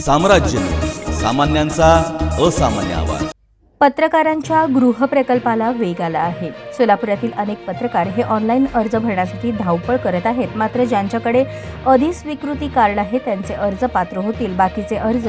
साम्राज्य, सामान्यांचा असामान्य आवाज. पत्रकारांच्या गृहप्रकल्पाला वेग आला आहे. सोलापुरातील अनेक पत्रकार हे ऑनलाईन अर्ज भरण्यासाठी धावपळ करत आहेत. मात्र ज्यांच्याकडे अधिस्वीकृती कार्ड आहे त्यांचे अर्ज पात्र होतील. बाकीचे अर्ज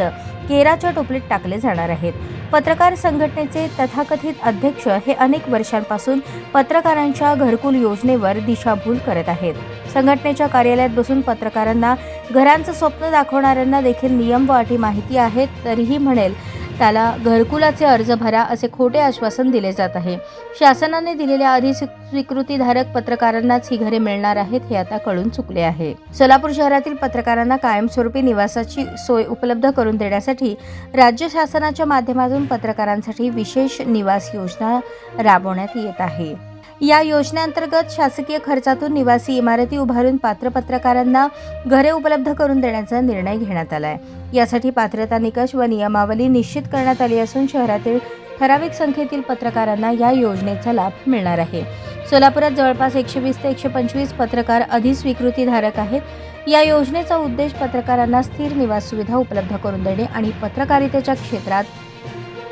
केराच्या टोपलीत टाकले जाणार आहेत. पत्रकार संघटनेचे तथाकथित अध्यक्ष हे अनेक वर्षांपासून पत्रकारांच्या घरकुल योजनेवर दिशाभूल करत आहेत. संघटनेच्या कार्यालयात बसून पत्रकारांना घरांचं स्वप्न दाखवणाऱ्यांना देखील नियम व अटी माहिती आहेत, तरीही म्हणेल त्याला घरकुलाचे अर्ज भरा असे खोटे आश्वासन दिले जात आहे. शासनाने दिलेल्या अधिस्वीकृतीधारक पत्रकारांनाच ही घरे मिळणार आहेत हे आता कळून चुकले आहे. सोलापूर शहरातील पत्रकारांना कायमस्वरूपी निवासाची सोय उपलब्ध करून देण्यासाठी राज्य शासनाच्या माध्यमातून पत्रकारांसाठी विशेष निवास योजना राबवण्यात येत आहे. या योजनेअंतर्गत शासकीय खर्चातून निवासी इमारती उभारून पात्र पत्रकारांना घरे उपलब्ध करून देण्याचा निर्णय घेण्यात आला आहे. यासाठी पात्रता निकष व नियमावली निश्चित करण्यात आली असून शहरातील ठराविक संख्येतील पत्रकारांना या योजनेचा लाभ मिळणार आहे. सोलापुरात जवळपास 120 ते 125 पत्रकार अधिस्वीकृतीधारक आहेत. या योजनेचा उद्देश पत्रकारांना स्थिर निवास सुविधा उपलब्ध करून देणे आणि पत्रकारितेच्या क्षेत्रात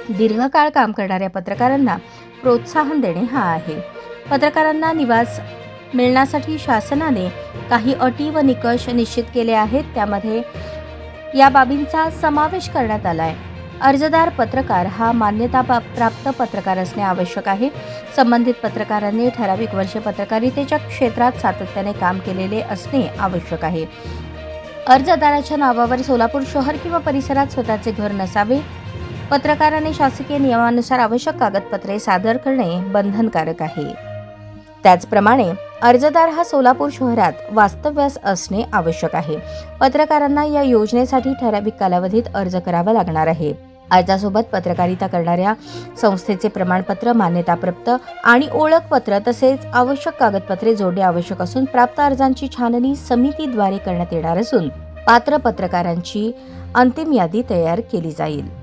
दीर्घकाळ काम करणाऱ्या पत्रकारांना प्रोत्साहन देणे हा आहे. पत्रकारांना निवास मिळण्यासाठी शासनाने काही अटी व निकष निश्चित केले आहेत. त्यामध्ये या बाबींचा समावेश करण्यात आला आहे. अर्जदार पत्रकार हा मान्यता प्राप्त पत्रकार असणे आवश्यक आहे. संबंधित पत्रकारांनी ठराविक वर्षे पत्रकारितेच्या क्षेत्रात सातत्याने काम केलेले असणे आवश्यक आहे. अर्जदाराच्या नावावर सोलापूर शहर किंवा परिसरात स्वतःचे घर नसावे. पत्रकाराने शासकीय नियमानुसार आवश्यक कागदपत्रे सादर करणे बंधनकारक आहे. त्याचप्रमाणे अर्जदार हा सोलापूर शहरात वास्तव्यास असणे आवश्यक आहे. पत्रकारांना या योजनेसाठी ठराविक कालावधीत अर्ज करावा लागणार आहे. अर्जासोबत पत्रकारिता करणाऱ्या संस्थेचे प्रमाणपत्र, मान्यताप्राप्त आणि ओळखपत्र तसेच आवश्यक कागदपत्रे जोडणे आवश्यक असून प्राप्त अर्जांची छाननी समितीद्वारे करण्यात येणार असून पात्र पत्रकारांची अंतिम यादी तयार केली जाईल.